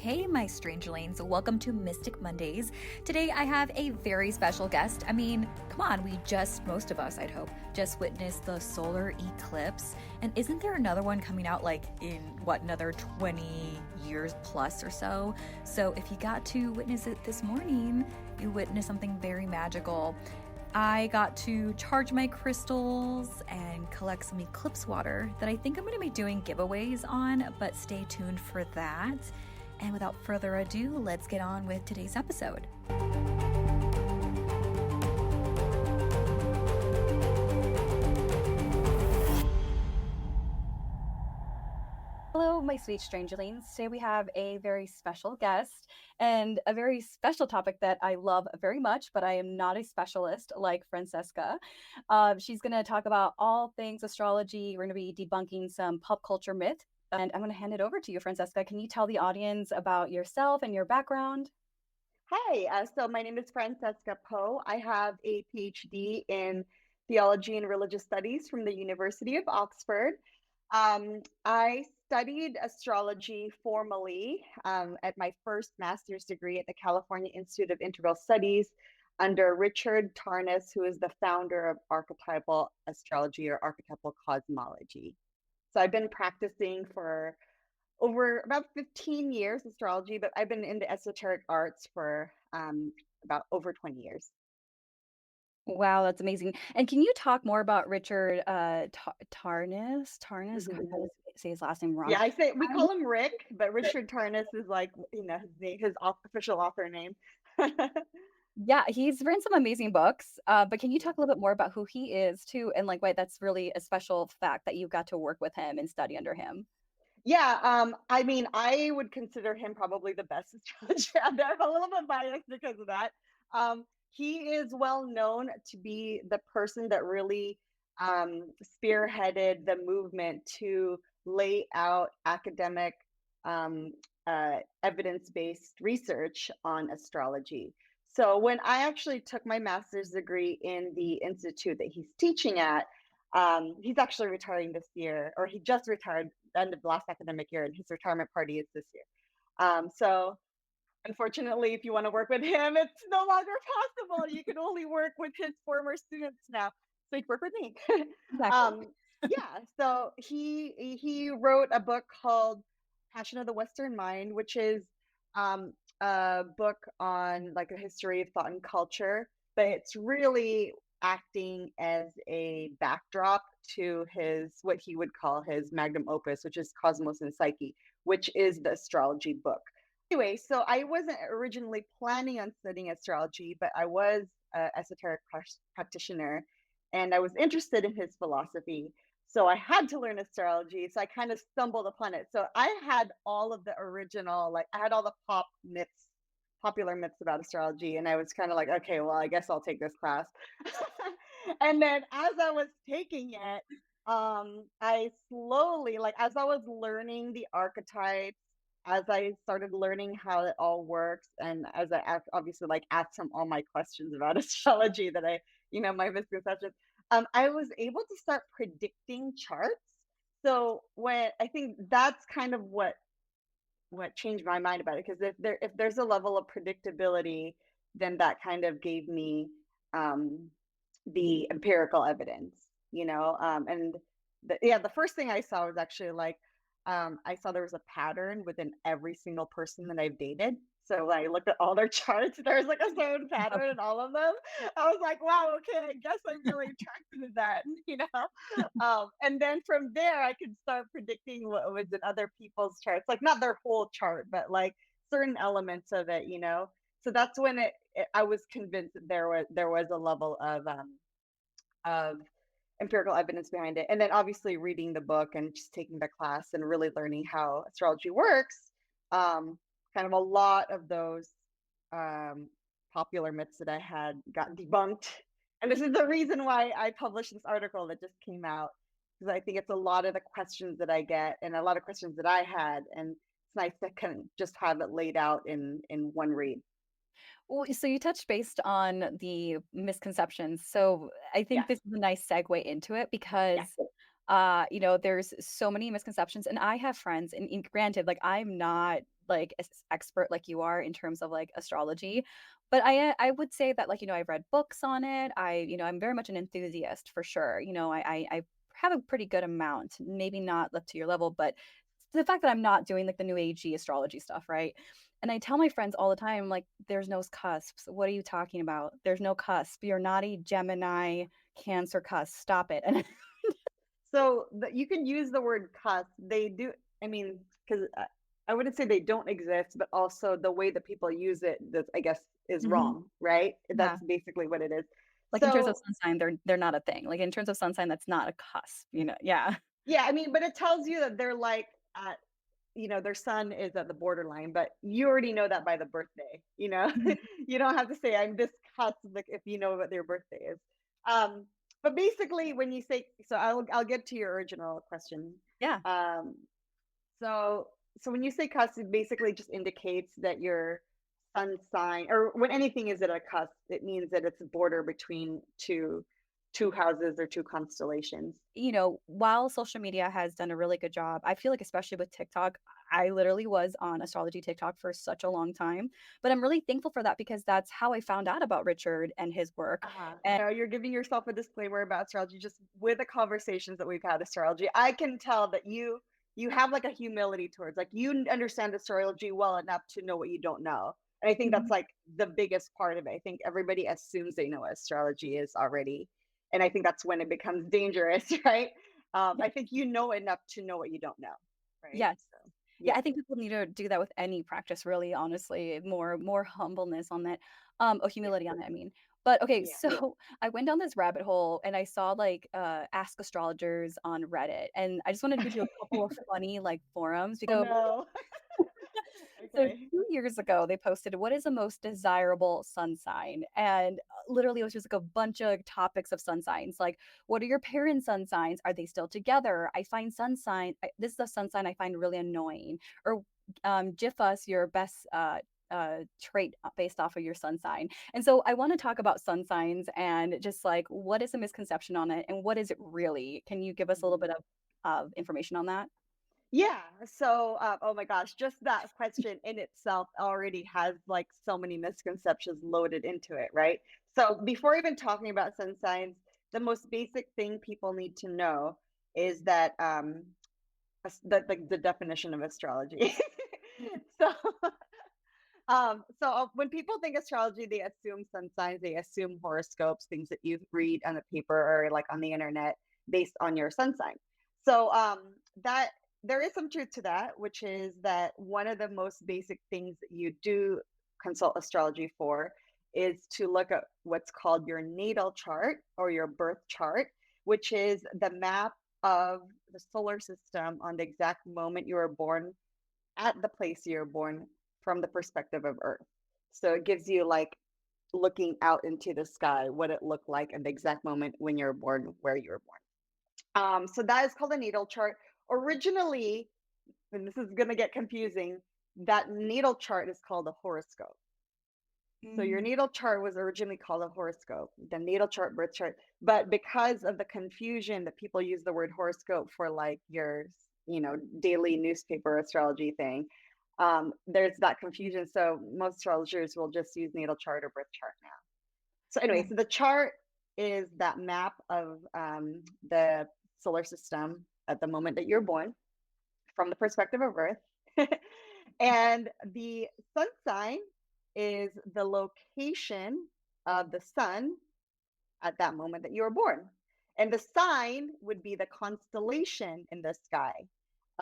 Hey, my strangelings, welcome to Mystic Mondays. Today I have a very special guest. I mean, come on, most of us, I'd hope, just witnessed the solar eclipse. And isn't there another one coming out like in another 20 years plus or so? So if you got to witness it this morning, you witnessed something very magical. I got to charge my crystals and collect some eclipse water that I think I'm going to be doing giveaways on, but stay tuned for that. And without further ado, let's get on with today's episode. Hello, my sweet strangelings. Today we have a very special guest and a very special topic that I love very much, but I am not a specialist like Francesca. She's going to talk about all things astrology. We're going to be debunking some pop culture myth. And I'm going to hand it over to you, Francesca. Can you tell the audience about yourself and your background? Hi, so my name is Francesca Po. I have a PhD in theology and religious studies from the University of Oxford. I studied astrology formally at my first master's degree at the California Institute of Integral Studies under Richard Tarnas, who is the founder of archetypal astrology or archetypal cosmology. So I've been practicing for over about 15 years astrology, but I've been in the esoteric arts for about over 20 years. Wow, that's amazing. And can you talk more about Richard Tarnas? Tarnas? God, I Mhm. always say his last name wrong. Yeah, we call him Rick, but Richard Tarnas is like, his official author name. Yeah, he's written some amazing books. But can you talk a little bit more about who he is too, and like why that's really a special fact that you got to work with him and study under him? Yeah, I mean, I would consider him probably the best astrologer out there. I'm a little bit biased because of that. He is well known to be the person that really spearheaded the movement to lay out academic evidence-based research on astrology. So when I actually took my master's degree in the institute that he's teaching at, he's actually retiring this year, or he just retired end of last academic year, and his retirement party is this year. So unfortunately, if you want to work with him, it's no longer possible. You can only work with his former students now. So you can work with me. Exactly. um, yeah. So he wrote a book called Passion of the Western Mind, which is a book on like a history of thought and culture, but it's really acting as a backdrop to his what he would call his magnum opus, which is Cosmos and Psyche, which is the astrology book. Anyway, so I wasn't originally planning on studying astrology, but I was an esoteric practitioner and I was interested in his philosophy. So I had to learn astrology. So I kind of stumbled upon it. So I had all of the original, like I had all the popular myths about astrology. And I was kind of like, okay, well, I guess I'll take this class. And then as I was taking it, I slowly, like as I was learning the archetypes, as I started learning how it all works, and as I obviously like asked him all my questions about astrology that my misconceptions, I was able to start predicting charts. So when I think that's kind of what changed my mind about it, because if there's a level of predictability, then that kind of gave me the empirical evidence, and the first thing I saw was actually like I saw there was a pattern within every single person that I've dated. So when I looked at all their charts, there's like a certain pattern in all of them. I was like, wow, okay, I guess I'm really attracted to that. And then from there, I could start predicting what was in other people's charts, like not their whole chart, but like certain elements of it. So that's when I was convinced that there was a level of empirical evidence behind it. And then obviously reading the book and just taking the class and really learning how astrology works, kind of a lot of those popular myths that I had got debunked. And this is the reason why I published this article that just came out, because I think it's a lot of the questions that I get and a lot of questions that I had. And it's nice to kind of just have it laid out in one read. Well, so you touched based on the misconceptions. So I Yeah. think this is a nice segue into it Yeah. because There's so many misconceptions, and I have friends, and granted, like I'm not like expert like you are in terms of like astrology, but I would say that like I've read books on it. I'm very much an enthusiast for sure. I have a pretty good amount, maybe not up to your level, but the fact that I'm not doing like the new agey astrology stuff, right? And I tell my friends all the time, like, there's no cusps. What are you talking about? There's no cusp. You're not a Gemini Cancer cusp. Stop it. And So you can use the word cusp. They do, I mean, because I wouldn't say they don't exist, but also the way that people use it, that I guess is Mhm. wrong, right? Yeah. That's basically what it is. Like in terms of So sun sign, they're not a thing. Like in terms of sun sign, that's not a cusp, Yeah. yeah, I mean, but it tells you that they're like at, their sun is at the borderline, but you already know that by the birthday, Mhm. you don't have to say I'm this cusp, like if you know what their birthday is. Um, but basically when you say, so I'll get to your original question. Yeah. Um, So, so when you say cusp, it basically just indicates that your sun sign, or when anything is at a cusp, it means that it's a border between two houses or two constellations. While social media has done a really good job, I feel like especially with TikTok, I literally was on astrology TikTok for such a long time. But I'm really thankful for that because that's how I found out about Richard and his work. And No, you're giving yourself a disclaimer about astrology just with the conversations that we've had astrology. I can tell that you have like a humility towards like you understand astrology well enough to know what you don't know. And I think that's Mhm. like the biggest part of it. I think everybody assumes they know what astrology is already. And I think that's when it becomes dangerous, right? Yeah. I think you know enough to know what you don't know, right? Yes. So, Yeah, yeah. I think people need to do that with any practice, really, honestly, more humbleness on that, or Yeah. humility on it, I mean. But okay, Yeah. so I went down this rabbit hole and I saw like ask astrologers on Reddit. And I just wanted to give you a couple of funny like forums Oh because no. so Okay. 2 years ago, they posted, "What is the most desirable sun sign?" And literally, it was just like a bunch of topics of sun signs. Like, what are your parents' sun signs? Are they still together? I find this is a sun sign I find really annoying. Or GIF us your best trait based off of your sun sign. And so I want to talk about sun signs and just like what is a misconception on it and what is it really? Can you give us a little bit Mhm. of information on that? Yeah. So, oh my gosh, just that question in itself already has like so many misconceptions loaded into it, right? So, before even talking about sun signs, the most basic thing people need to know is that the definition of astrology. so, when people think astrology, they assume sun signs, they assume horoscopes, things that you read on the paper or like on the internet based on your sun sign. So that there is some truth to that, which is that one of the most basic things that you do consult astrology for is to look at what's called your natal chart or your birth chart, which is the map of the solar system on the exact moment you were born at the place you're born from the perspective of Earth. So it gives you like looking out into the sky, what it looked like at the exact moment when you're born, where you were born. So that is called a natal chart. Originally, and this is going to get confusing, that natal chart is called a horoscope. So your Mm. natal chart was originally called a horoscope, the natal chart, birth chart. But because of the confusion that people use the word horoscope for like your, daily newspaper astrology thing, there's that confusion. So most astrologers will just use natal chart or birth chart now. So anyway, Yeah. so the chart is that map of the solar system at the moment that you're born from the perspective of Earth. And the sun sign is the location of the sun at that moment that you were born. And the sign would be the constellation in the sky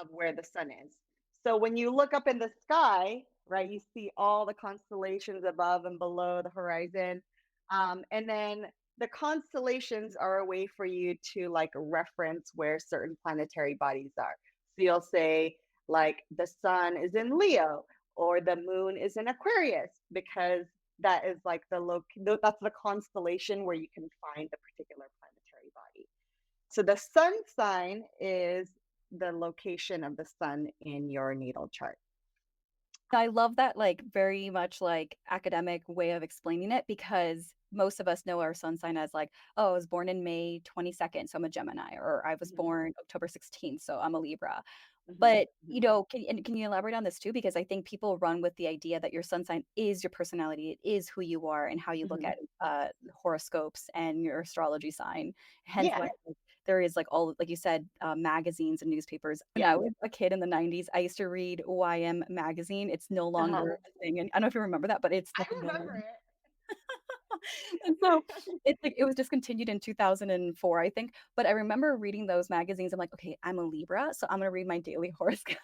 of where the sun is. So when you look up in the sky, right, you see all the constellations above and below the horizon. And then the constellations are a way for you to like reference where certain planetary bodies are. So you'll say, like, the sun is in Leo or the moon is in Aquarius because that is like that's the constellation where you can find a particular planetary body. So the sun sign is the location of the sun in your natal chart. I love that, like, very much, like, academic way of explaining it because most of us know our sun sign as, like, "Oh, I was born in May 22nd, so I'm a Gemini," or "I was Mhm, born October 16th, so I'm a Libra." mhm, But, mhm. can you elaborate on this too? Because I think people run with the idea that your sun sign is your personality, it is who you are and how you look Mhm. at, horoscopes and your astrology sign. Hence Yeah, why, like, there is, like, all like you said, magazines and newspapers. When yeah. I was a kid in the '90s, I used to read YM magazine. It's no Uh-huh. longer a thing, and I don't know if you remember that, but it's, I like, no remember longer. it. And so, it's, like, it was discontinued in 2004, I think, but I remember reading those magazines. I'm like, "Okay, I'm a Libra, so I'm gonna read my daily horoscope."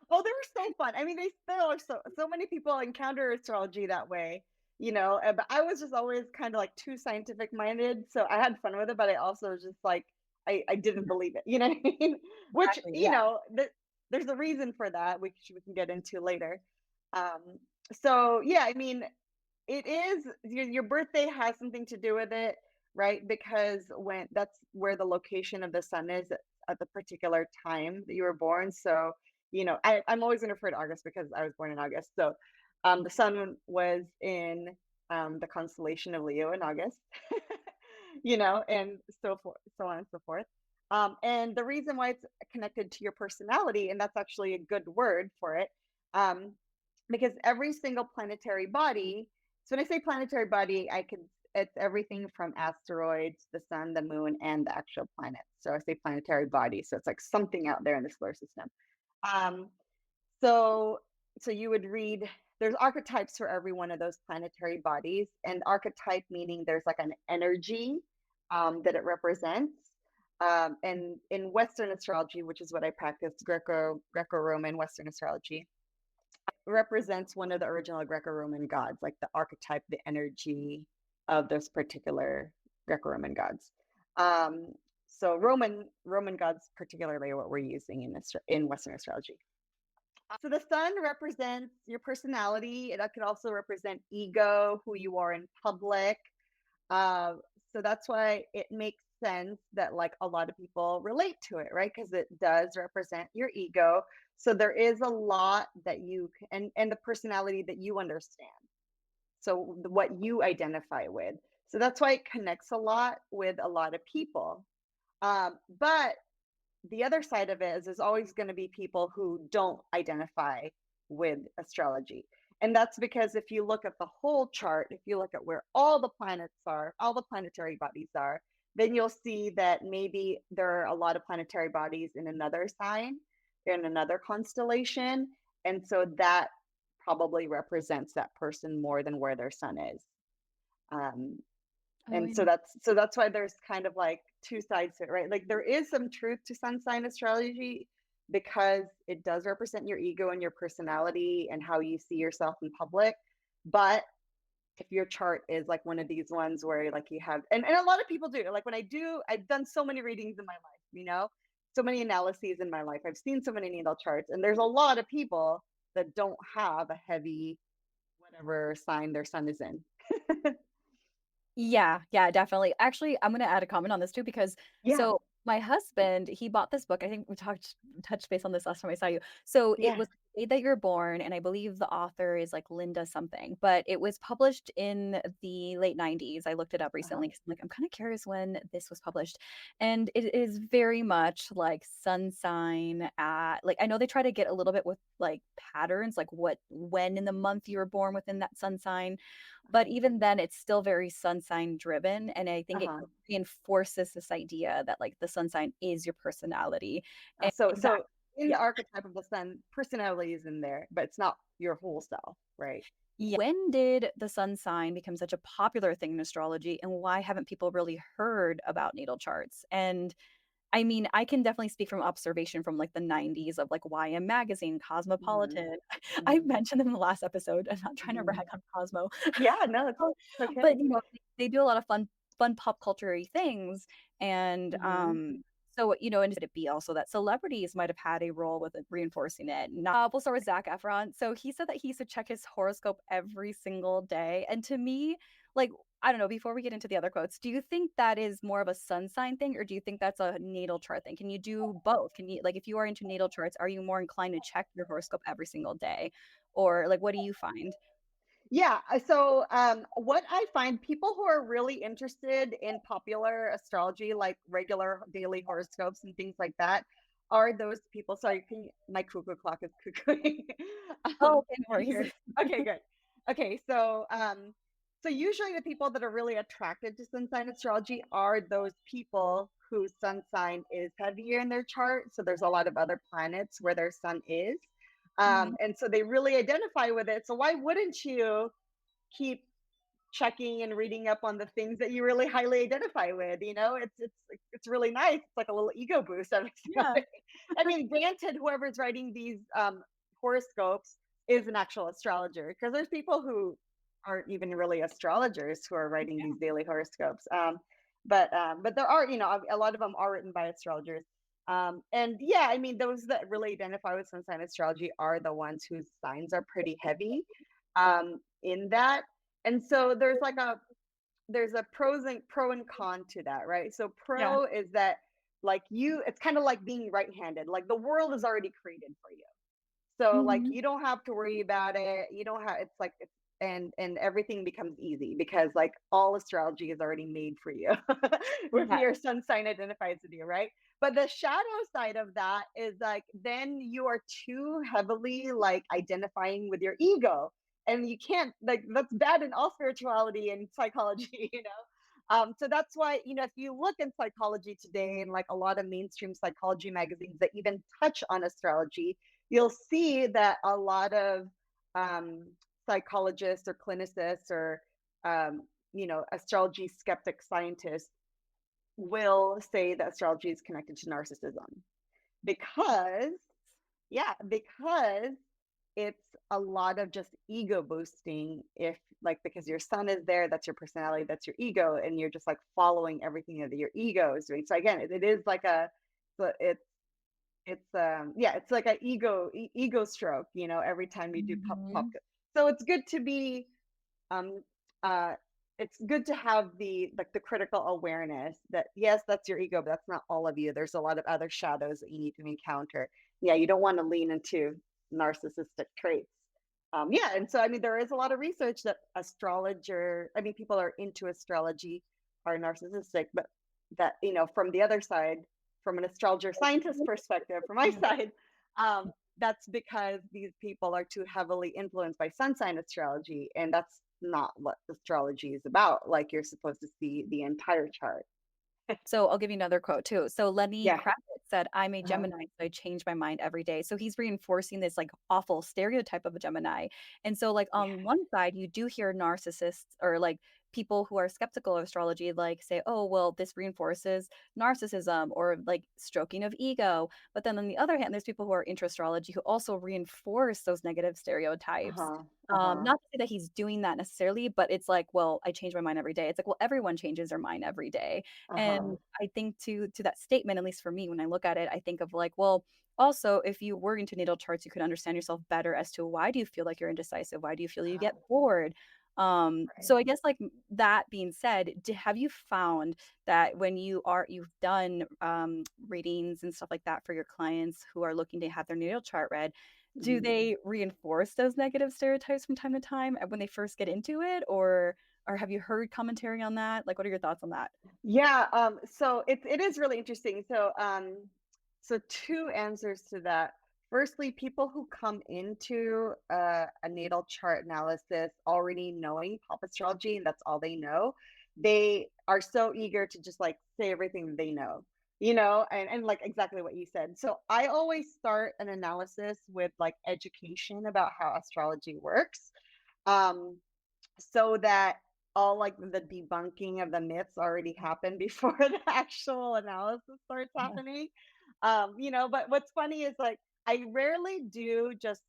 Oh, they were so fun. I mean, they still are so many people encounter astrology that way, you know. But I was just always kind of like too scientific minded, so I had fun with it. But I also was just like I didn't believe it, you know what I mean? Which Exactly, you yeah. know, there's a reason for that, which we can get into later. Um, so yeah, I mean, it is your birthday has something to do with it, right? Because when that's where the location of the sun is at the particular time that you were born. So, you know, I'm always going to refer to August because I was born in August. So, the sun was in the constellation of Leo in August, you know, and so forth, so on and so forth. And the reason why it's connected to your personality, and that's actually a good word for it, um, because every single planetary body, so when I say planetary body, it's everything from asteroids, the sun, the moon, and the actual planets. So I say planetary body, so it's like something out there in the solar system. Um, so so you would read there's archetypes for every one of those planetary bodies, and archetype meaning there's like an energy that it represents. And in Western astrology, which is what I practice, Greco-Roman Western astrology, represents one of the original Greco-Roman gods, like the archetype, the energy of this particular Greco-Roman gods. Um, so Roman gods, particularly, are what we're using in Western astrology. So the sun represents your personality. It could also represent ego, who you are in public. Uh, so that's why it makes sense that like a lot of people relate to it, right? Because it does represent your ego. So there is a lot that and the personality that you understand. So what you identify with. So that's why it connects a lot with a lot of people. But the other side of it is there's always going to be people who don't identify with astrology. And that's because if you look at the whole chart, if you look at where all the planets are, all the planetary bodies are, then you'll see that maybe there are a lot of planetary bodies in another sign, in another constellation. And so that probably represents that person more than where their sun is. Um, Oh, and yeah. so that's why there's kind of like two sides to it, right? Like there is some truth to sun sign astrology because it does represent your ego and your personality and how you see yourself in public. But if your chart is like one of these ones where like you have and a lot of people do, like when I've done so many readings in my life, you know, so many analyses in my life. I've seen so many natal charts, and there's a lot of people that don't have a heavy whatever sign their sun is in. Yeah, yeah, definitely. Actually, I'm gonna add a comment on this too because Yeah, my husband, he bought this book. I think we touched base on this last time I saw you. So it yeah. was the day that you're born, and I believe the author is like Linda something, but it was published in the late '90s. I looked it up Uh-huh. recently because I'm like, I'm kind of curious when this was published. And it is very much like sun sign at like I know they try to get a little bit with like patterns, like what when in the month you were born within that sun sign, but Uh-huh. even then, it's still very sun sign driven, and I think it Uh-huh. reinforces this idea that, like, the sun sign is your personality, and exact So in yeah. the archetype of the sun, personality is in there, but it's not your whole self, right? Yeah. When did the sun sign become such a popular thing in astrology, and why haven't people really heard about natal charts? And I mean, I can definitely speak from observation from, like, the '90s of, like, YM Magazine, Hmm. Cosmopolitan. I Hmm. mentioned them in the last episode. I'm not trying to Hmm. brag on Cosmo. Yeah, no, it's okay. But, they do a lot of fun pop culture-y things, and, Hmm. so, and could it be also that celebrities might have had a role with it reinforcing it? We'll start with Zac Efron. So he said that he used to check his horoscope every single day, and to me, like, I don't know, before we get into the other quotes, do you think that is more of a sun sign thing, or do you think that's a natal chart thing? Can you do both? Can you, like, if you are into natal charts, are you more inclined to check your horoscope every single day? Or like, what do you find? Yeah. So, what I find people who are really interested in popular astrology, like regular daily horoscopes and things like that, are those people. Sorry, my cuckoo clock is cuckooing. Oh, okay, no You worries. hear it? Okay, good. Okay, so usually the people that are really attracted to sun sign astrology are those people whose sun sign is heavier in their chart. So there's a lot of other planets where their sun is. Mhm. And so they really identify with it. So why wouldn't you keep checking and reading up on the things that you really highly identify with? It's really nice. It's like a little ego boost every single Yeah. day. I mean, granted, whoever's writing these horoscopes is an actual astrologer, because there's people who aren't even really astrologers who are writing these daily horoscopes. But there are, a lot of them are written by astrologers. And yeah, I mean, those that really identify with sun sign astrology are the ones whose signs are pretty heavy in that. And so there's a pro and con to that, right? So Yeah. pro is that, like, it's kind of like being right-handed. Like, the world is already created for you. So, like, Mhm. you don't have to worry about it. You don't have it's like and everything becomes easy, because like all astrology is already made for you if Yeah. your sun sign identifies with you, right? But the shadow side of that is, like, then you are too heavily like identifying with your ego. And you can't, like, that's bad in all spirituality and psychology, so that's why, if you look in psychology today, and like a lot of mainstream psychology magazines that even touch on astrology, you'll see that a lot of psychologists or clinicists or astrology skeptic scientists will say that astrology is connected to narcissism, because because it's a lot of just ego boosting. If, like, because your sun is there, that's your personality, that's your ego, and you're just like following everything that your ego is doing. So again, it is like a so it's like a ego stroke, every time you do pop. Mhm. So um uh it's good to have the critical awareness that, yes, that's your ego, but that's not all of you. There's a lot of other shadows that you need to encounter. Yeah, you don't want to lean into narcissistic traits. Yeah, and so I mean, there is a lot of research that people are into astrology are narcissistic, but that, from the other side, from an astrologer scientist perspective, from my Yeah. side, that's because these people are too heavily influenced by sun sign astrology, and that's not what astrology is about. Like, you're supposed to see the entire chart. So I'll give you another quote too. So Lenny Yeah. Kravitz said, "I'm a Uh-huh. Gemini, so I change my mind every day." So he's reinforcing this like awful stereotype of a Gemini. And so like Yeah. on one side, you do hear narcissists or like people who are skeptical of astrology like say, "Oh, well, this reinforces narcissism or like stroking of ego." But then on the other hand, there's people who are into astrology who also reinforce those negative stereotypes. Uh-huh. Uh-huh. Not to say that he's doing that necessarily, but it's like, well, I change my mind every day. It's like, well, everyone changes their mind every day. Uh-huh. And I think to that statement, at least for me, when I look at it, I think of like, well, also, if you were into natal charts, you could understand yourself better as to why do you feel like you're indecisive? Why do you feel you Uh-huh. get bored? So Right. I guess like that being said, have you found that when you've done readings and stuff like that for your clients who are looking to have their natal chart read, do Mhm. they reinforce those negative stereotypes from time to time when they first get into it, or have you heard commentary on that? Like, what are your thoughts on that? Yeah, so it is really interesting. So two answers to that. Firstly, people who come into a natal chart analysis already knowing pop astrology, and that's all they know, they are so eager to just like say everything that they know, and like exactly what you said. So I always start an analysis with like education about how astrology works. Um, so that all like the debunking of the myths already happened before the actual analysis starts happening. But what's funny is, like, I rarely do just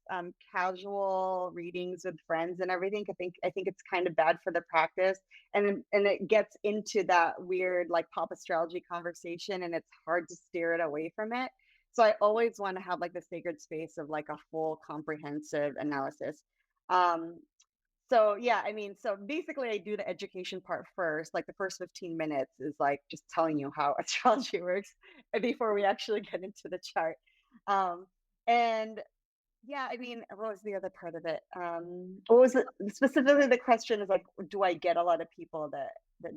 casual readings with friends and everything. I think it's kind of bad for the practice, and it gets into that weird like pop astrology conversation, and it's hard to steer it away from it. So I always want to have like the sacred space of like a full comprehensive analysis. Um, So yeah, I mean, so basically I do the education part first. Like the first 15 minutes is like just telling you how astrology works before we actually get into the chart. Um, and yeah, I mean, what was the other part of it? What was it specifically? The question is like, do I get a lot of people that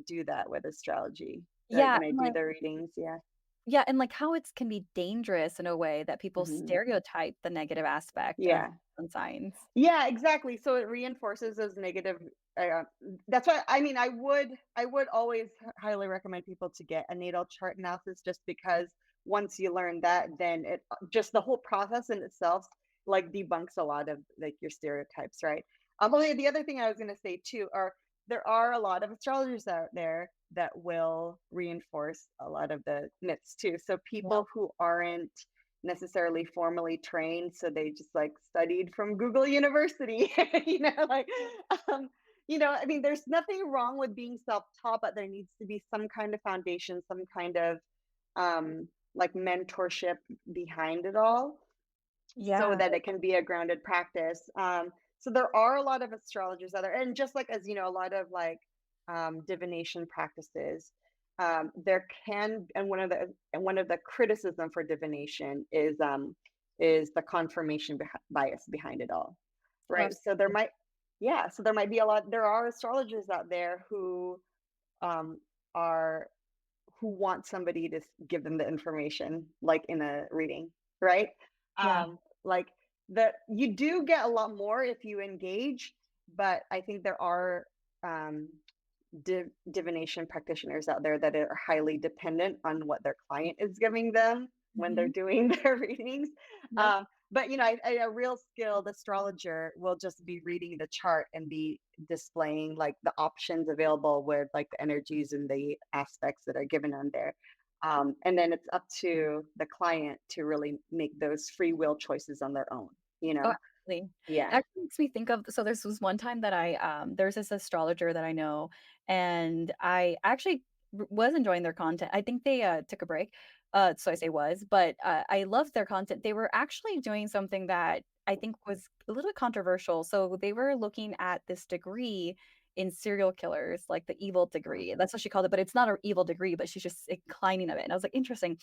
do that with astrology? Like Yeah, when I and do like the readings? Yeah. yeah, and like how it can be dangerous in a way that people Hmm. stereotype the negative aspect of Yeah. sun signs. Yeah, exactly. So it reinforces those negative. Uh, that's why I mean I would always highly recommend people to get a natal chart analysis just because once you learn that, then it just the whole process in itself like debunks a lot of like your stereotypes, right? Only the other thing I was going to say too are there are a lot of astrologers out there that will reinforce a lot of the myths too. So Yeah. people who aren't necessarily formally trained, so they just like studied from Google University, like um, I mean, there's nothing wrong with being self-taught, but there needs to be some kind of foundation, some kind of like mentorship behind it all so Yeah. that it can be a grounded practice. So there are a lot of astrologers out there, and just like as a lot of like divination practices. There can and one of the criticism for divination is the confirmation bias behind it all, Oh, right? So absolutely. there might be a lot. There are astrologers out there um, are who want somebody to give them the information, like in a reading, right? Yeah. Like that, you do get a lot more if you engage, but I think there are um, divination practitioners out there that are highly dependent on what their client is giving them when they're Mhm. doing their readings. Yep. But a real skilled astrologer will just be reading the chart and be displaying like the options available with like the energies and the aspects that are given on there. And then it's up to the client to really make those free will choices on their own, you Oh, know? absolutely. It Yeah. actually makes me think of so this was one time that there's this astrologer that I know, and I actually was enjoying their content. I think they took a break. So I say was, but I loved their content. They were actually doing something that I think was a little controversial. So they were looking at this degree in serial killers, like the evil Uh-huh. degree. That's what she called it, but it's not an evil degree, but she's just inclining of it. And I was like, interesting.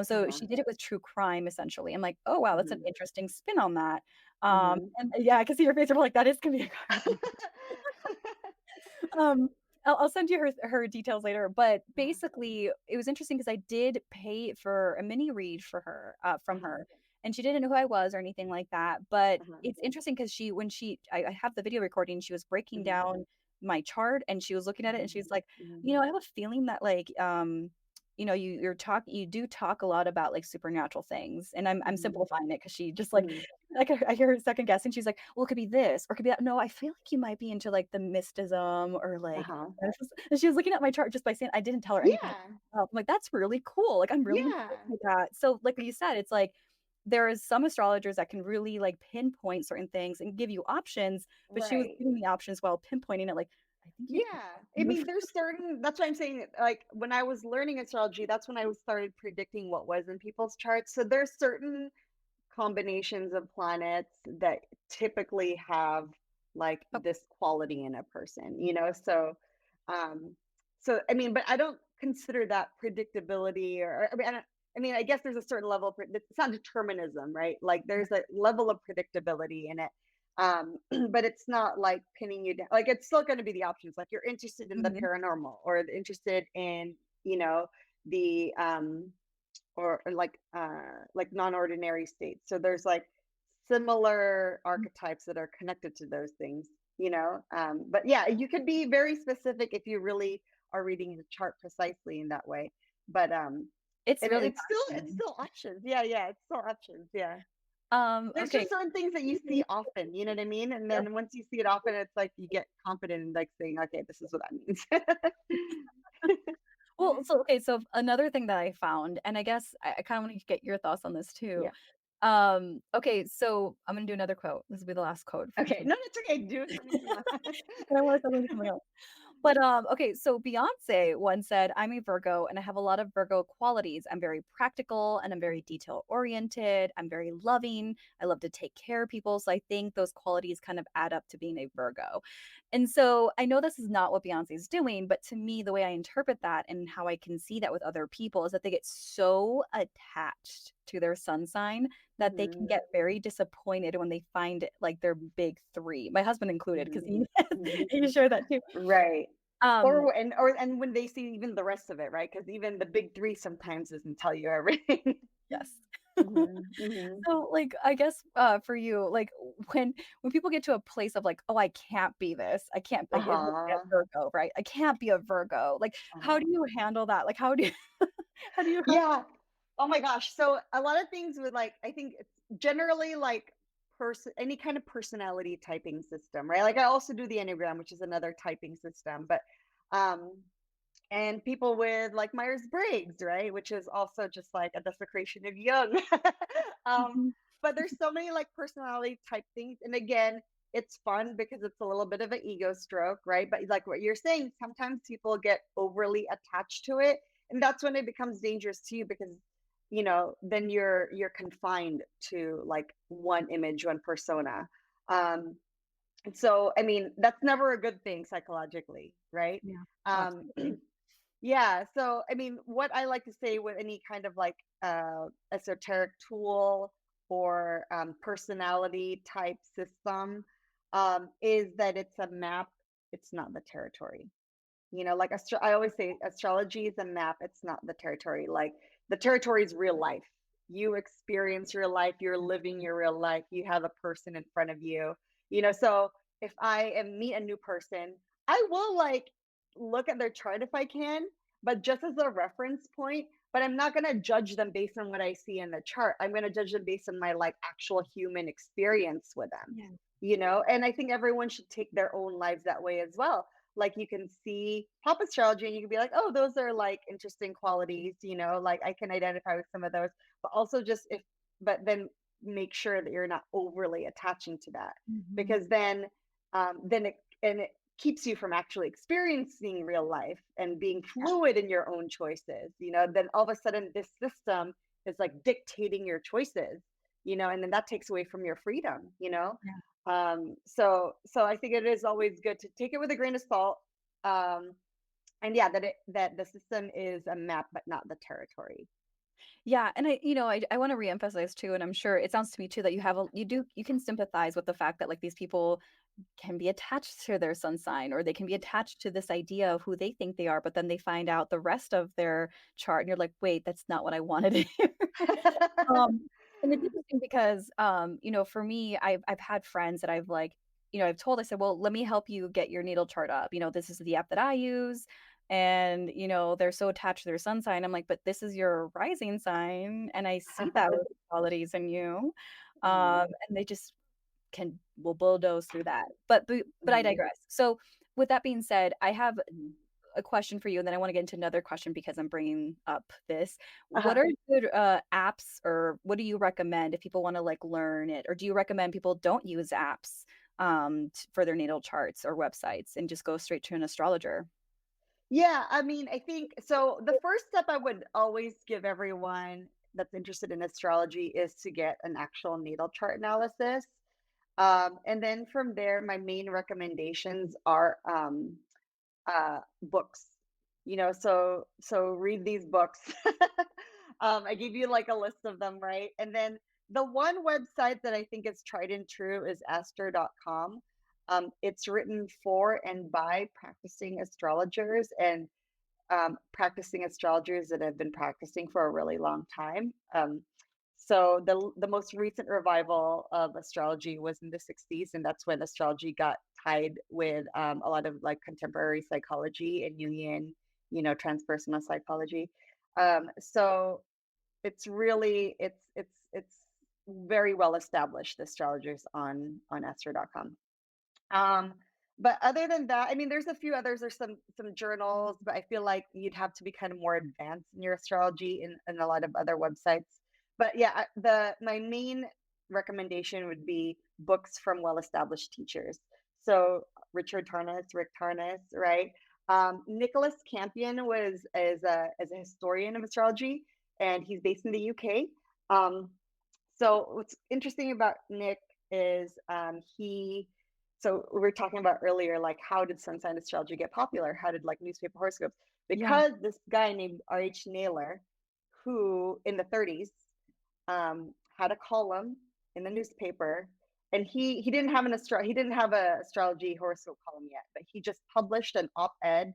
So Uh-huh. she did it with true crime, essentially. I'm like, oh wow, that's an Hmm. interesting spin on that. Hmm. And yeah, I can see your face. You're like, that is gonna be a crime. Um, I'll send you her details later. But Uh-huh. basically, it was interesting because I did pay for a mini read for her from Uh-huh. her, and she didn't know who I was or anything like that. But Uh-huh. it's interesting because I have the video recording. She was breaking Mhm. down my chart and she was looking at it and Mhm. she's like, Mhm. I have a feeling that like you do talk a lot about like supernatural things, and I'm Mhm. simplifying it because she just Mhm. like I hear her second guessing. She's like, well, it could be this or it could be that. No, I feel like you might be into like the mysticism or like. Uh-huh. And she was looking at my chart just by saying I didn't tell her anything. Yeah. I'm like, that's really cool. Like, I'm really intrigued Yeah. with that. So, like you said, it's like there is some astrologers that can really like pinpoint certain things and give you options, but she was Right. giving me options while pinpointing it. Like, I think you could Yeah. I move. mean, there's certain that's why I'm saying like when I was learning astrology, that's when I started predicting what was in people's charts. So there's certain combinations of planets that typically have like Oh, this quality in a person, um I mean, but I don't consider that predictability or I mean, I guess there's a certain level of it's not determinism, right? Like there's a level of predictability in it. But it's not like pinning you down. Like it's still going to be the options. Like you're interested in the mhm. paranormal or interested in, the or like non-ordinary states. So there's like similar archetypes that are connected to those things, but yeah, you could be very specific if you really are reading the chart precisely in that way. But It's and really it's fascinating. still options. Yeah, it's still options. Yeah. There's Okay. just certain things that you see often, you know what I mean? And then once you see it often, it's like you get confident in like saying, okay, this is what that means. Well, so okay, so another thing that I found, and I guess I kind of want to get your thoughts on this too. Yeah. Okay, so I'm gonna do another quote. This will be the last quote for Okay. today. No, it's okay. Do as many as you want. And I want to start with something else. But okay, so Beyonce once said, "I'm a Virgo and I have a lot of Virgo qualities. I'm very practical and I'm very detail oriented. I'm very loving. I love to take care of people." So I think those qualities kind of add up to being a Virgo. And so I know this is not what Beyonce's doing, but to me, the way I interpret that and how I can see that with other people is that they get so attached to their sun sign that they can Mhm, get very disappointed when they find like their big three. My husband included, because mhm, he mhm. he shared that too. Right. Um, And when they see even the rest of it, right? Because even the big three sometimes doesn't tell you everything. yes. Mhm, mhm. So, like, I guess, for you, like, when people get to a place of like, "Oh, I can't be this. I can't like, it must be a Uh-huh. Virgo, right? I can't be a Virgo." Like, how Uh-huh. do you handle that? Like, how do you how do you help? Yeah. Oh my gosh. So a lot of things with like, I think it's generally like any kind of personality typing system, right? Like I also do the Enneagram, which is another typing system, but um and people with like Myers-Briggs, right? Which is also just like a desecration of Jung. um, Mhm. but there's so many like personality type things. And again, it's fun because it's a little bit of an ego stroke, right? But like what you're saying, sometimes people get overly attached to it. And that's when it becomes dangerous to you because then you're confined to like one image, one persona. Um, and so I mean that's never a good thing psychologically, right? Yeah, Um, absolutely. yeah. So, I mean, what I like to say with any kind of like esoteric tool or personality type system is that it's a map, it's not the territory. Like I always say, astrology is a map, it's not the territory. Like the territory is real life. You experience your life, you're living your real life, you have a person in front of you. So if meet a new person, I will like look at their chart if I can, but just as a reference point. But I'm not gonna judge them based on what I see in the chart. I'm gonna judge them based on my like actual human experience with them. Yeah. And I think everyone should take their own lives that way as well. Like you can see pop astrology and you can be like, oh, those are like interesting qualities, like I can identify with some of those, but also but then make sure that you're not overly attaching to that Mhm. because then it keeps you from actually experiencing real life and being fluid in your own choices. Then all of a sudden this system is like dictating your choices, and then that takes away from your freedom. Yeah. So I think it is always good to take it with a grain of salt. Um, and yeah, that the system is a map, but not the territory. Yeah, and I wanna reemphasize too, and I'm sure it sounds to me too that you can sympathize with the fact that, like, these people can be attached to their sun sign, or they can be attached to this idea of who they think they are, but then they find out the rest of their chart, and you're like, "Wait, that's not what I wanted to hear." Um, and it's interesting because, for me, I've had friends that I've told, I said, "Well, let me help you get your natal chart up. This is the app that I use." And, they're so attached to their sun sign. I'm like, "But this is your rising sign, and I see that with the qualities in you." Mhm, And they just will bulldoze through that. But I mhm, digress. So, with that being said, I have mhm. a question for you, and then I wanna get into another question because I'm bringing up this. What Uh-huh. are good, apps, or what do you recommend if people wanna, like, learn it? Or do you recommend people don't use apps, t for their natal charts or websites and just go straight to an astrologer? Yeah, I mean, I think so. The first step I would always give everyone that's interested in astrology is to get an actual natal chart analysis. And then from there, my main recommendations are books. So read these books. I gave you like a list of them, right? And then the one website that I think is tried and true is astro.com. It's written for and by practicing astrologers and practicing astrologers that have been practicing for a really long time. So the most recent revival of astrology was in the 60s, and that's when astrology got tied with a lot of like contemporary psychology and Jungian, transpersonal psychology. So it's really it's very well established astrologers on astro.com. Um, but other than that, I mean, there's a few others. There's some journals, but I feel like you'd have to be kind of more advanced in your astrology and a lot of other websites. But yeah, the my main recommendation would be books from well-established teachers. So Rick Tarnas, right? Nicholas Campion is a historian of astrology, and he's based in the UK. So what's interesting about Nick is he. So we were talking about earlier, like how did sun sign astrology get popular? How did like newspaper horoscopes? Yeah. Because this guy named R.H. Naylor, who in the 30s had a column in the newspaper, and he didn't have he didn't have a astrology horoscope column yet, but he just published an op-ed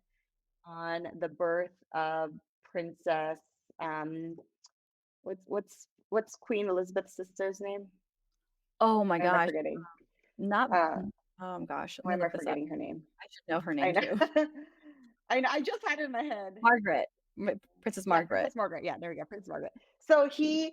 on the birth of Princess. Um, what's Queen Elizabeth's sister's name? Oh my Why am I gosh. forgetting? Not Uh, oh gosh, let why me am I look this up. forgetting her name? I should know her I name know. too. I know. I just had it in my head. Margaret. Princess Yeah, Margaret. Princess Margaret. Yeah, there we go, Princess Margaret. So he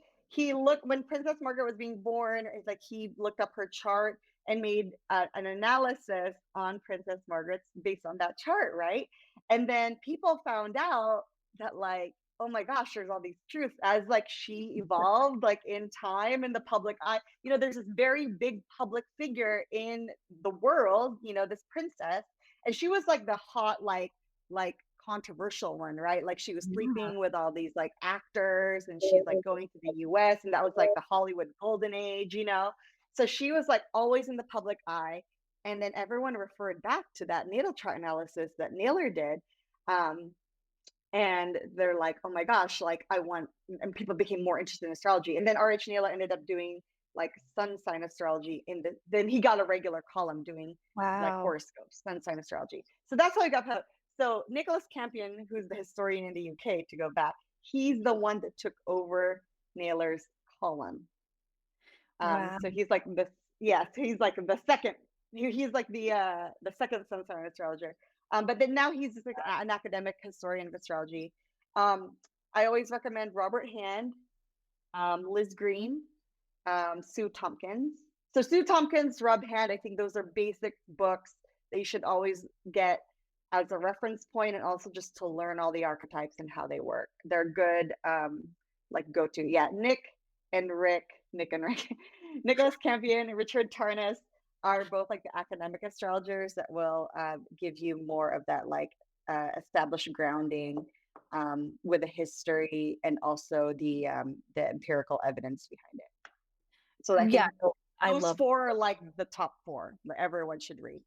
looked when Princess Margaret was being born. It's like he looked up her chart and made an analysis on Princess Margaret's based on that chart, right? And then people found out that like, oh my gosh, there's all these truths as like she evolved like in time in the public eye. You know, there's this very big public figure in the world. You know, this princess, and she was like the hot like controversial one, right? Like she was Yeah. sleeping with all these like actors and she's like going to the US, and that was like the Hollywood golden age, you know? So she was like always in the public eye. And then everyone referred back to that natal chart analysis that Naylor did. Um, and they're like, oh my gosh, like I want, and people became more interested in astrology. And then R.H. Naylor ended up doing like sun sign astrology then he got a regular column doing like Wow. horoscopes, sun sign astrology. So that's how he got put. So Nicholas Campion, who's the historian in the UK, to go back, he's the one that took over Naylor's column. Wow. So he's like the yeah, so he's like the second. He's like the second sun sign astrologer. But then now he's just like an academic historian of astrology. Um, I always recommend Robert Hand, Liz Green, Sue Tompkins. So Sue Tompkins, Rob Hand, I think those are basic books that you should always get as a reference point, and also just to learn all the archetypes and how they work. They're good, like go to. Yeah, Nick and Rick, Nicholas Campion and Richard Tarnas are both like the academic astrologers that will give you more of that like established grounding with a history and also the empirical evidence behind it. So I Yeah, think no, I those love four are like the top four that everyone should read.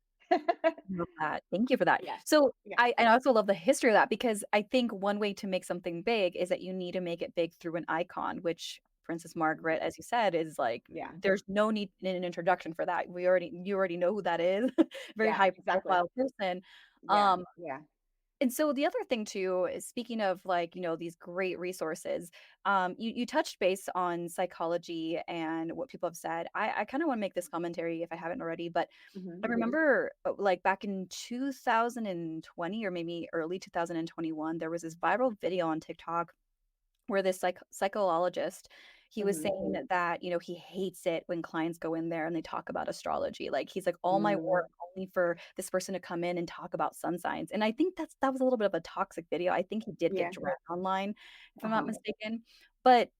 love that. Thank you for that. Yeah. So Yeah. I also love the history of that because I think one way to make something big is that you need to make it big through an icon, which Princess Margaret, as you said, is like Yeah. there's no need in an introduction for that. You already know who that is. Very Yeah. high Exactly. profile person. Yeah. Um, Yeah. and so the other thing too is speaking of like, these great resources, you touched base on psychology and what people have said. I kind of want to make this commentary if I haven't already, but I Hmm. remember like back in 2020 or maybe early 2021, there was this viral video on TikTok where this psychologist, he was Hmm. saying that he hates it when clients go in there and they talk about astrology. Like he's like, all my Mm. work only for this person to come in and talk about sun signs. And I think that was a little bit of a toxic video. I think he did get Yeah. dragged online, if I'm not Uh-huh. mistaken. But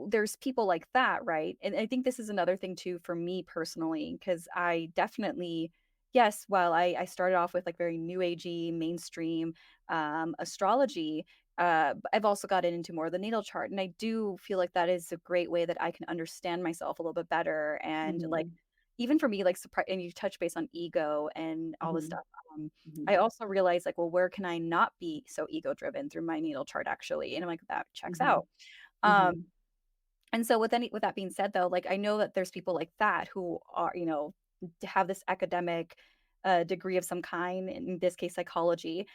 there's people like that, right? And I think this is another thing too for me personally, because I definitely, yes, while I started off with like very new agey mainstream astrology, I've also gotten into more of the natal chart, and I do feel like that is a great way that I can understand myself a little bit better. And like, Hmm. even for me, like, and you touch base on ego and all this Hmm. stuff. Hmm. I also realized, like, well, where can I not be so ego driven through my natal chart actually? And I'm like, that checks Hmm. out. Um, Hmm. and so with that being said, though, like, I know that there's people like that who are, have this academic degree of some kind, in this case, psychology.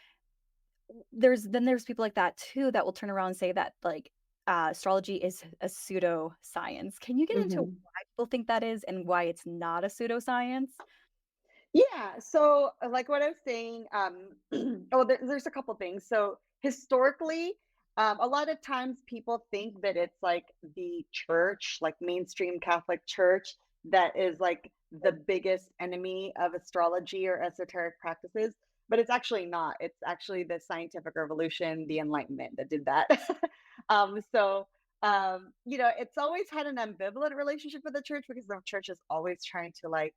There's people like that too that will turn around and say that like astrology is a pseudoscience. Can you get into Hmm. why people think that is and why it's not a pseudoscience? Yeah. So, like what I was saying, oh, there's a couple things. So, historically, a lot of times people think that it's like the church, like mainstream Catholic church, that is like the biggest enemy of astrology or esoteric practices. But it's actually not. It's actually the scientific revolution, the Enlightenment that did that. So, it's always had an ambivalent relationship with the church because the church is always trying to like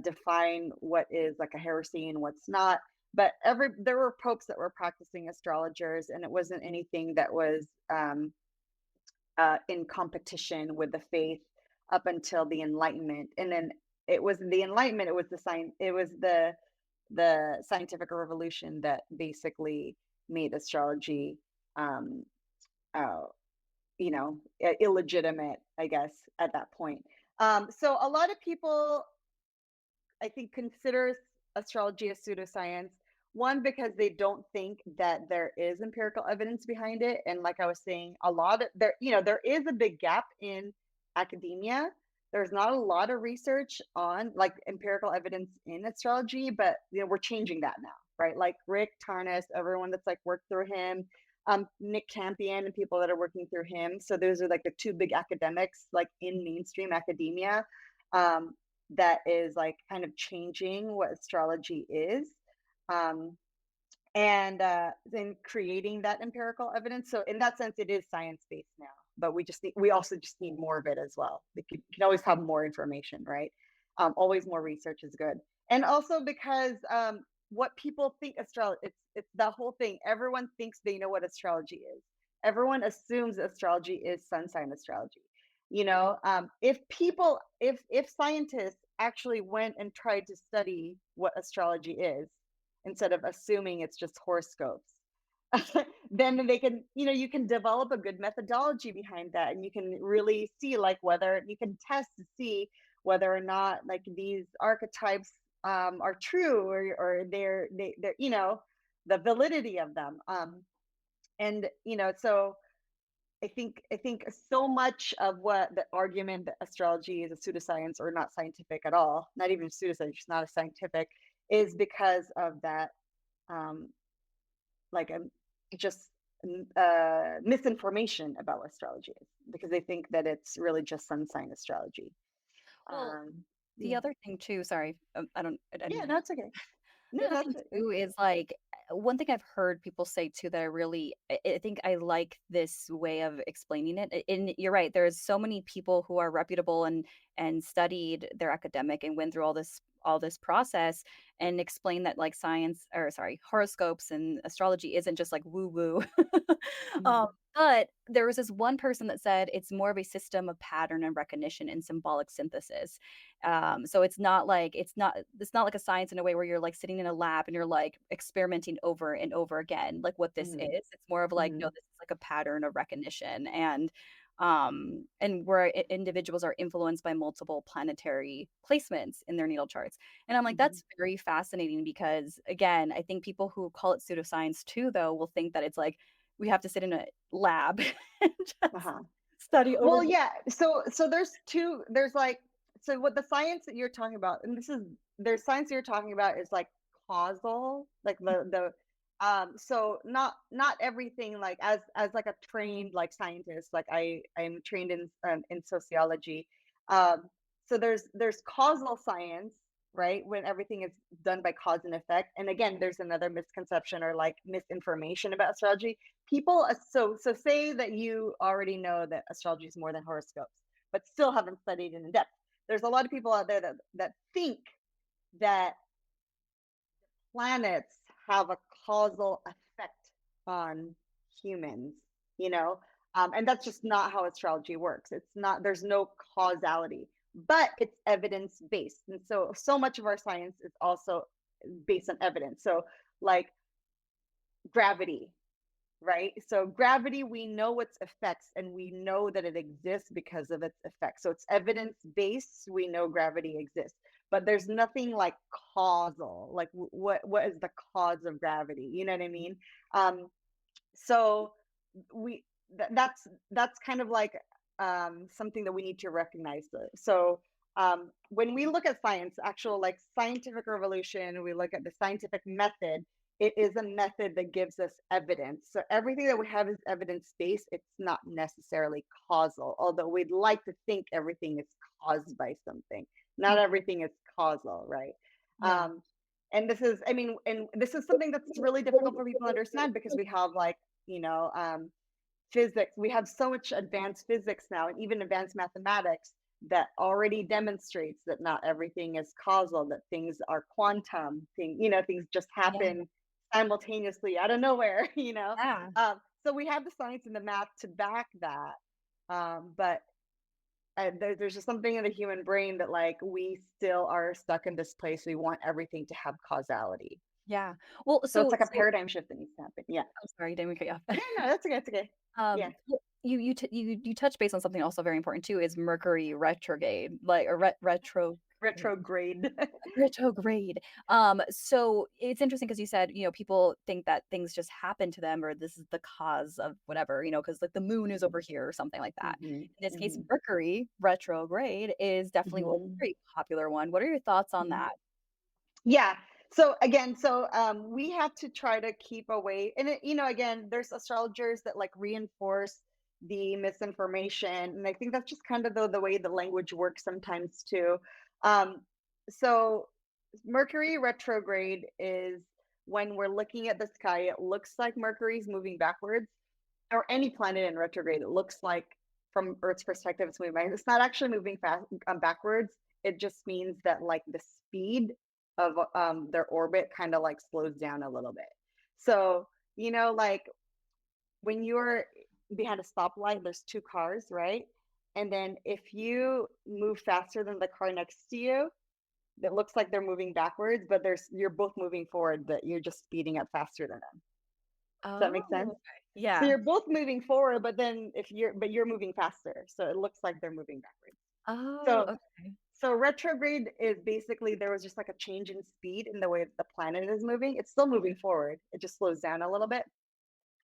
define what is like a heresy and what's not. but there were popes that were practicing astrologers, and it wasn't anything that was in competition with the faith up until the Enlightenment. And then it was the Enlightenment, it was the scientific revolution that basically made astrology um, uh, illegitimate, I guess, at that point. So a lot of people, I think, considers astrology a pseudoscience. One, because they don't think that there is empirical evidence behind it, and like I was saying, a lot of there is a big gap in academia. There's not a lot of research on like empirical evidence in astrology, but we're changing that now, right? Like Rick Tarnas, everyone that's like worked through him, Nick Campion, and people that are working through him. So those are like the two big academics, like in mainstream academia. Um, that is like kind of changing what astrology is, um, and then creating that empirical evidence. So in that sense, it is science-based now, but we also just need more of it as well. You can always have more information, right? Always more research is good. And also because what people think astrology, it's the whole thing. Everyone thinks they know what astrology is. Everyone assumes astrology is sun sign astrology. If scientists actually went and tried to study what astrology is instead of assuming it's just horoscopes, then they can, you can develop a good methodology behind that, and you can really see like whether you can test to see whether or not like these archetypes are true, or they're the validity of them. And so I think so much of what the argument that astrology is a pseudoscience or not scientific at all, not even pseudoscience, just not a scientific, is because of that, um, like a just misinformation about what astrology is, because they think that it's really just sun sign astrology. Well, the Yeah, other thing too, sorry, I didn't yeah, mean no, to. it's okay. The No, other thing that's it. too is like one thing I've heard people say too that I think I like this way of explaining it. And you're right, there's so many people who are reputable and studied their academic and went through all this process and explain that like science or sorry, horoscopes and astrology isn't just like woo woo. um, Mhm. but there was this one person that said it's more of a system of pattern and recognition and symbolic synthesis. So it's not like a science in a way where you're like sitting in a lab and you're like experimenting over and over again, like what this Mhm. is. It's more of like, no, Mhm. this is like a pattern of recognition and where individuals are influenced by multiple planetary placements in their natal charts. And I'm like, Mhm. that's very fascinating because again, I think people who call it pseudoscience too, though, will think that it's like we have to sit in a lab and just Uh-huh. study over. Well, yeah. So there's like, so what the science that you're talking about, and there's science that you're talking about is like causal, like so not everything, like as like a trained like scientist, like I'm trained in sociology. Um, so there's causal science, right? When everything is done by cause and effect. And again, there's another misconception or like misinformation about astrology. People, so say that you already know that astrology is more than horoscopes, but still haven't studied it in depth. There's a lot of people out there that think that planets have a causal effect on humans, you know and that's just not how astrology works. It's not, there's no causality, but it's evidence based. And so much of our science is also based on evidence. So like gravity, right? So gravity, we know its effects, and we know that it exists because of its effects. So it's evidence based. We know gravity exists, but there's nothing like causal. Like what is the cause of gravity? You know what I mean? So we that's kind of like something that we need to recognize. So when we look at science, actual like scientific revolution, we look at the scientific method. It is a method that gives us evidence. So everything that we have is evidence based. It's not necessarily causal, although we'd like to think everything is caused by something. Not everything is causal, right? Yeah. Um, and this is, I mean, and this is something that's really difficult for people to understand, because we have like, you know, physics. We have so much advanced physics now, and even advanced mathematics, that already demonstrates that not everything is causal, that things are quantum things just Yeah. happen simultaneously out of nowhere. Yeah. So we have the science and the math to back that. But there's just something in the human brain that like we still are stuck in this place. We want everything to have causality. Yeah. Well, So it's so like a paradigm shift that needs to happen. Yeah. I'm sorry, didn't mean to cut you Yeah, off. no, that's okay. That's okay. Yeah. Well, you touch base on something also very important too, is Mercury retrograde, like, or Retrograde. retrograde. So it's interesting because you said, people think that things just happen to them or this is the cause of whatever, because like the moon is over here or something like that. Hmm. In this case, Hmm. Mercury retrograde is definitely a Hmm. very popular one. What are your thoughts on Hmm. that? Yeah. So again, we have to try to keep away, and again, there's astrologers that like reinforce the misinformation, and I think that's just kind of the way the language works sometimes too. Um, so Mercury retrograde is when we're looking at the sky, it looks like Mercury's moving backwards, or any planet in retrograde. It looks like from Earth's perspective, it's moving back. It's not actually moving fast backwards. It just means that like the speed of their orbit kind of like slows down a little bit. So like when you're behind a stoplight, there's two cars, right? And then if you move faster than the car next to you, it looks like they're moving backwards, but you're both moving forward, but you're just speeding up faster than them. Does that Oh, make sense? okay. So Yeah. you're both moving forward, but then you're moving faster, so it looks like they're moving backwards. Oh, So okay. so retrograde is basically there was just like a change in speed in the way that the planet is moving. It's still moving forward. It just slows down a little bit,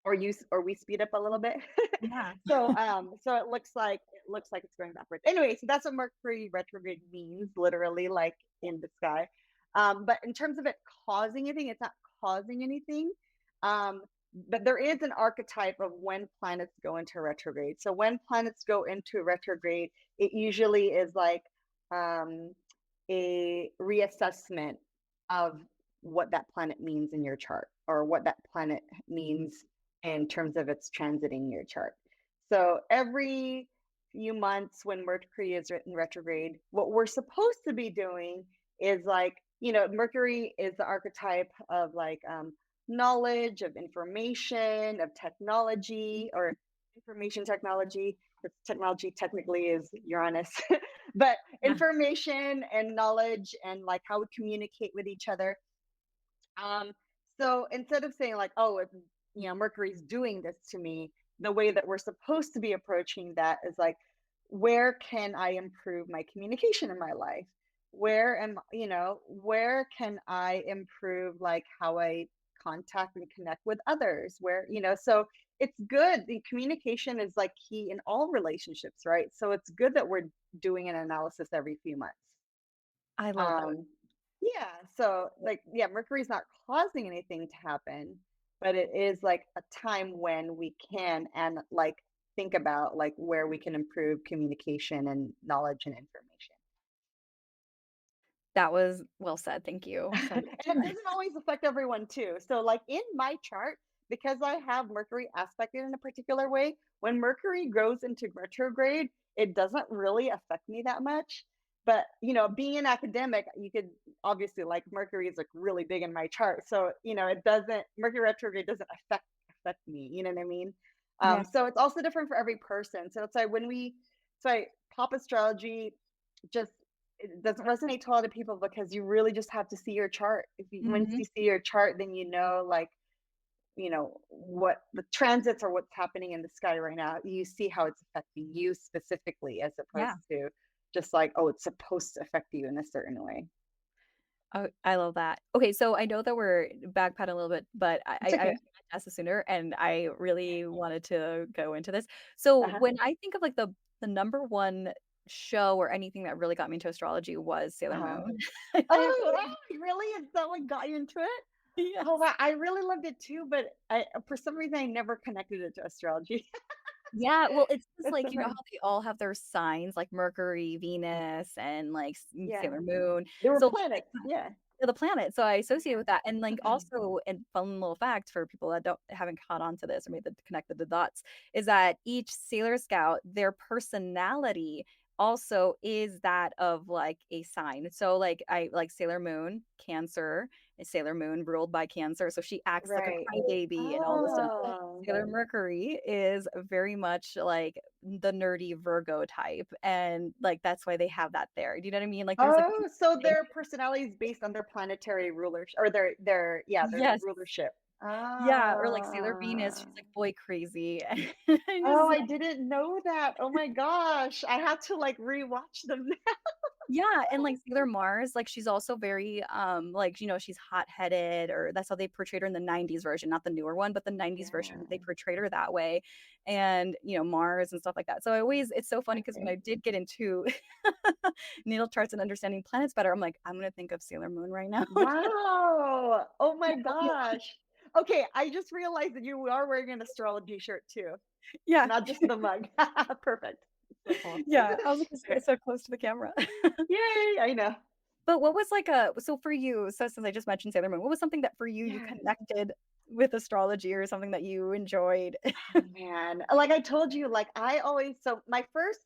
or we speed up a little bit. Yeah. So it looks like it's going backwards. Anyway, so that's what Mercury retrograde means, literally, like in the sky. But in terms of it causing anything, it's not causing anything. But there is an archetype of when planets go into retrograde. So when planets go into retrograde, it usually is like um, a reassessment of what that planet means in your chart, or what that planet means in terms of its transiting your chart. So every few months when Mercury is in retrograde, what we're supposed to be doing is like, Mercury is the archetype of like knowledge, of information, of technology, or information technology. Technology technically is Uranus, but Yeah. information and knowledge and like how we communicate with each other. Um, so instead of saying like, oh, Mercury's doing this to me, the way that we're supposed to be approaching that is like, where can I improve my communication in my life? Where can I improve like how I contact and connect with others? So it's good. The communication is like key in all relationships, right? So it's good that we're doing an analysis every few months. I love that. Um, yeah, so like, yeah, Mercury's not causing anything to happen, but it is like a time when we can and like think about like where we can improve communication and knowledge and information. That was well said. Thank you so And much. it doesn't always affect everyone too. So like in my chart, because I have Mercury aspected in a particular way, when Mercury goes into retrograde, it doesn't really affect me that much. But being an academic, you could obviously, like, Mercury is like really big in my chart. So, it doesn't Mercury retrograde doesn't affect me. You know what I mean? Yeah. So it's also different for every person. So it's like pop astrology just it doesn't resonate to a lot of people because you really just have to see your chart. Once Mhm. you see your chart, then like what the transits or what's happening in the sky right now. You see how it's affecting you specifically, as Yeah. opposed to just like, oh, it's supposed to affect you in a certain way. Oh, I love that. Okay, so I know that we're backpedaling a little bit, but I It's I okay. asked this sooner, and I really wanted to go into this. So Uh-huh. when I think of like the number one show or anything that really got me into astrology was Sailor Uh-huh. Moon. I Oh, really wow, really? Is that what got you into it? Oh, yes. wow. I really loved it too, but for some reason I never connected it to astrology. Yeah, well, it's just That's like, so how funny. they all have their signs, like Mercury, Venus, and like Yeah. Sailor Moon. There were So planets. Yeah. the planet. So I associate with that. And like also, and fun little fact for people that haven't caught on to this or connected the dots, is that each Sailor Scout, their personality also is that of like a sign. So like I like Sailor Moon, Cancer, and Sailor Moon ruled by Cancer. So she acts like a Right. crybaby and all this stuff. Oh. Sailor Mercury is very much like the nerdy Virgo type. And like that's why they have that there. Do you know what I mean? Like there's like Oh, so their personality is based on their planetary rulership or their yes. rulership. Yeah. Or like Sailor Venus, Ah. she's like boy crazy. And I Oh, just I didn't know that. Oh my gosh. I have to like rewatch them now. yeah, and, like, Sailor Mars, like, she's also very, like, she's hot-headed or that's how they portrayed her in the '90s version, not the newer one, but the '90s version, they Yeah. portrayed her that way, and, Mars and stuff like that. So I always it's so funny because when Okay. I did get into natal charts and understanding planets better, I'm like, "I'm gonna think of Sailor Moon right now." Wow. Oh my gosh. Okay, I just realized that you are wearing an astrology shirt too, Yeah, not just the mug. Perfect. So cool. yeah, I was like, "It's Okay. it's so close to the camera." Yay, I know. But what was like a so for you, so since I just mentioned Sailor Moon, what was something that for you, you Yes. connected with astrology or something that you enjoyed? Oh man. Like I told you, like I always so my first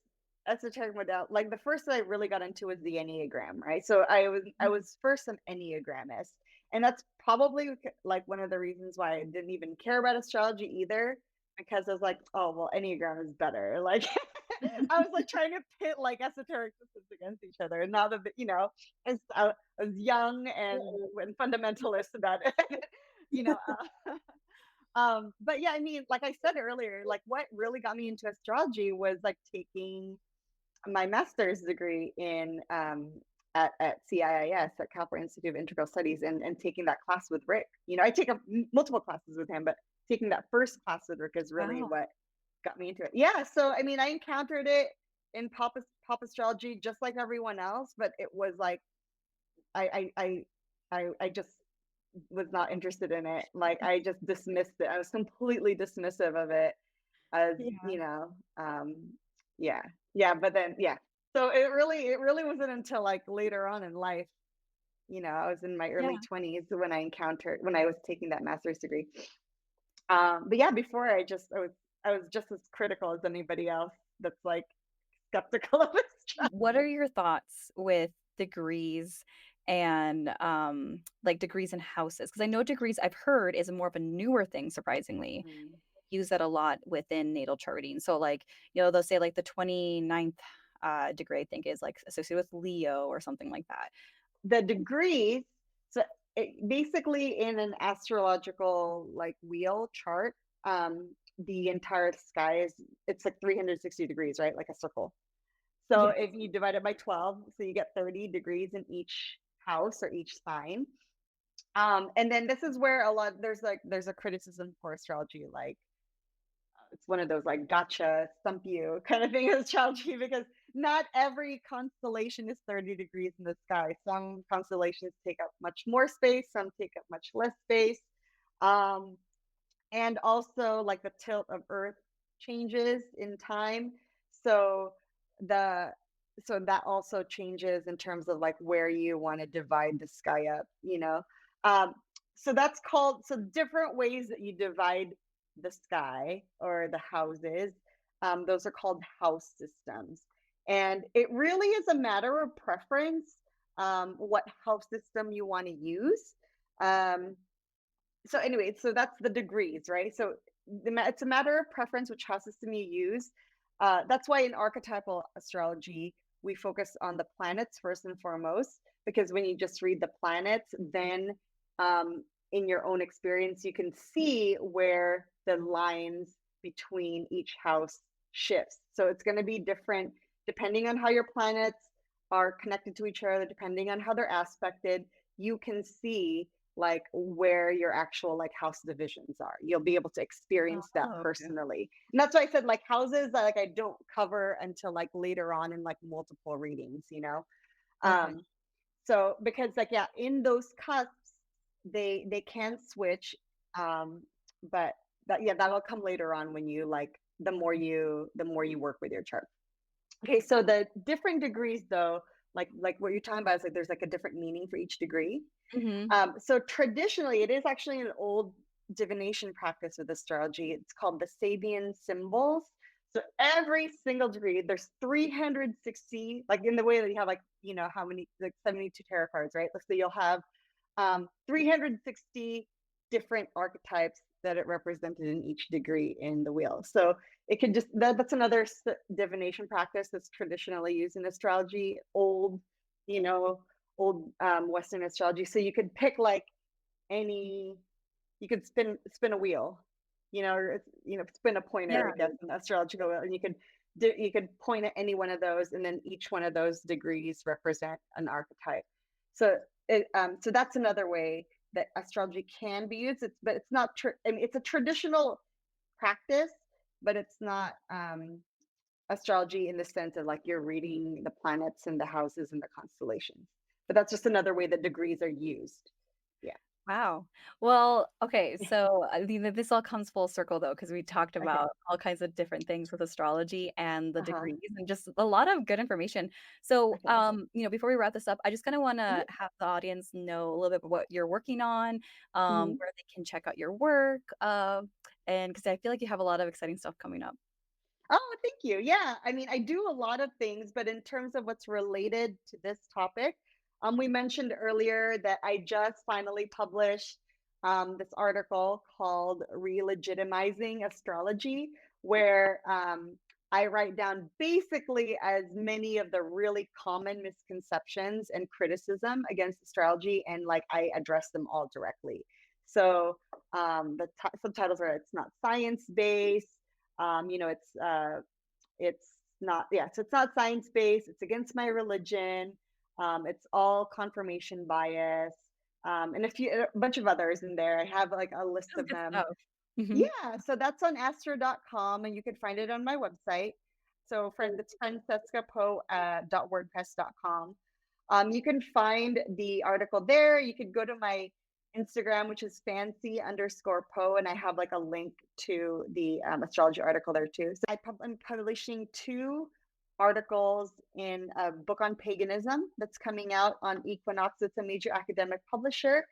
esoteric model, like the first that I really got into was the Enneagram, right? So I was first an Enneagramist. And that's probably like one of the reasons why I didn't even care about astrology either, because I was like, oh well, Enneagram is better. Like I was like trying to pit like esoteric systems against each other. And now that as I was young and fundamentalist about it, you know, but yeah, I mean, like I said earlier, like what really got me into astrology was like taking my master's degree in at CIIS at California Institute of Integral Studies and taking that class with Rick. I take multiple classes with him, but taking that first class with Rick is really Wow. what got me into it. Yeah, so I mean, I encountered it in pop astrology just like everyone else, but it was like I just was not interested in it. Like I just dismissed it. I was completely dismissive of it as, Yeah, yeah. Yeah, but then yeah. So it really wasn't until like later on in life, I was in my early yeah, 20s when I was taking that master's degree. But yeah, before I was just as critical as anybody else that's like skeptical of astrology. what are your thoughts with degrees and, like, degrees and houses? Because I know degrees I've heard is more of a newer thing, surprisingly. Mhm. Use that a lot within natal charting. So, like, they'll say, like, the 29th, degree, I think, is, like, associated with Leo or something like that. The degrees, so basically in an astrological like wheel chart, the entire sky is it's like 360 degrees, right? Like a circle. So Yeah. if you divide it by 12, so you get 30 degrees in each house or each sign. And then this is where there's a criticism for astrology, like it's one of those like gotcha, stump you kind of thing as astrology, because not every constellation is 30 degrees in the sky. Some constellations take up much more space, some take up much less space. Um, and also like the tilt of Earth changes in time. So the so that also changes in terms of like where you want to divide the sky up. Um, so that's called so different ways that you divide the sky or the houses. Those are called house systems. And it really is a matter of preference, what house system you want to use. Um, so anyway, so that's the degrees, right? So it's a matter of preference which house system you use. That's why in archetypal astrology we focus on the planets first and foremost, because when you just read the planets, then in your own experience you can see where the lines between each house shifts. So it's going to be different depending on how your planets are connected to each other, depending on how they're aspected. You can see like where your actual like house divisions are. You'll be able to experience that Oh, okay. personally. And that's why I said like houses that like I don't cover until like later on in like multiple readings. Okay. Um so because like yeah, in those cusps they can switch. But that'll come later on when you like the more you work with your chart. Okay, so the different degrees though, like what you're talking about is like there's like a different meaning for each degree. Mhm. So traditionally, it is actually an old divination practice with astrology. It's called the Sabian symbols. So every single degree, there's 360, like in the way that you have like, how many, like 72 tarot cards, right? So you'll have 360 different archetypes that it represented in each degree in the wheel. So it can just, that's another divination practice that's traditionally used in astrology, you know, old Western astrology. So you could pick like any, you could spin a wheel, or spin a pointer, Yeah. I guess, an astrological wheel, and you could point at any one of those, and then each one of those degrees represent an archetype. So so that's another way that astrology can be used. But it's not. I mean, it's a traditional practice, but it's not astrology in the sense of like you're reading the planets and the houses and the constellations. But that's just another way that degrees are used. Yeah. Wow. Well, okay, so this all comes full circle though, because we talked Okay. about all kinds of different things with astrology and the Uh-huh. degrees and just a lot of good information. So, Okay. before we wrap this up, I just kind of want Mhm. to have the audience know a little bit about what you're working on, Mhm. where they can check out your work, and because I feel like you have a lot of exciting stuff coming up. Oh, thank you. Yeah, I mean, I do a lot of things, but in terms of what's related to this topic, we mentioned earlier that I just finally published this article called "Relegitimizing Astrology," where I write down basically as many of the really common misconceptions and criticism against astrology, and like I address them all directly. So the subtitles are "It's not science based." It's not, yeah, so it's not science based, it's against my religion, it's all confirmation bias, and a bunch of others in there. I have like a list That's of good them. stuff. Mhm. Yeah, so that's on astro.com, and you can find it on my website. So friend, it's francescapo .wordpress.com. You can find the article there. You could go to my Instagram, which is fancy_po, and I have like a link to the astrology article there too. So I'm publishing two articles in a book on paganism that's coming out on Equinox. It's a major academic publisher.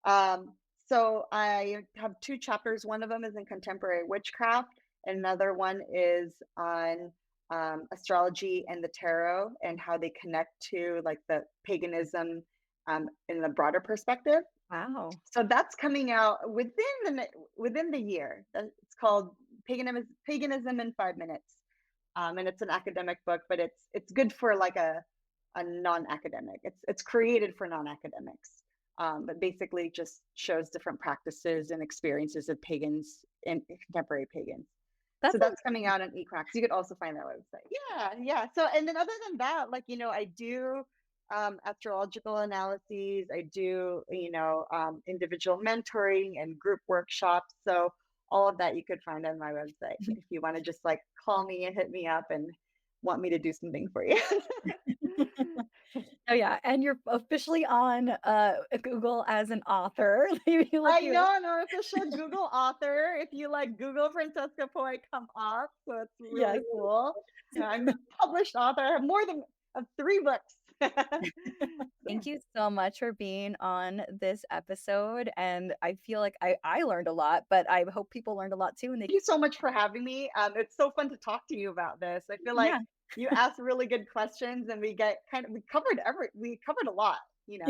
Um, so I have two chapters. One of them is in contemporary witchcraft, and another one is on astrology and the tarot and how they connect to like the paganism in the broader perspective. Wow. So that's coming out within the year. It's called Paganism in 5 minutes, and it's an academic book, but it's good for like a non-academic. It's created for non-academics, but basically just shows different practices and experiences of pagans and contemporary pagans. That So sounds that's coming out on Equinox. You could also find that website. Yeah, yeah. So and then other than that, like I do astrological analyses. I do individual mentoring and group workshops. So all of that you could find on my website if you want to just like call me and hit me up and want me to do something for you. Oh, yeah, and you're officially on, Google as an author. If you look I you know, I'm an official Google author. If you like Google Francesca Po, I come up, so it's yes. really cool. Yeah, I'm a published author. I have more than 3 books. Yeah. Thank you so much for being on this episode, and I feel like I learned a lot, but I hope people learned a lot too, and they Thank you so much for having me. It's so fun to talk to you about this. I feel like yeah, you asked really good questions, and we covered a lot, yeah,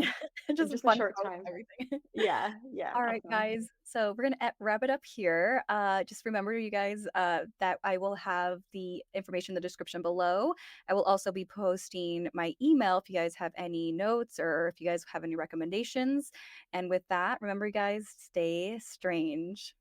in just just a fun short talk time. everything. Yeah, yeah, All right, awesome. guys. So we're gonna wrap it up here. Just remember, you guys, that I will have the information in the description below. I will also be posting my email if you guys have any notes or if you guys have any recommendations. And with that, remember, you guys, stay strange.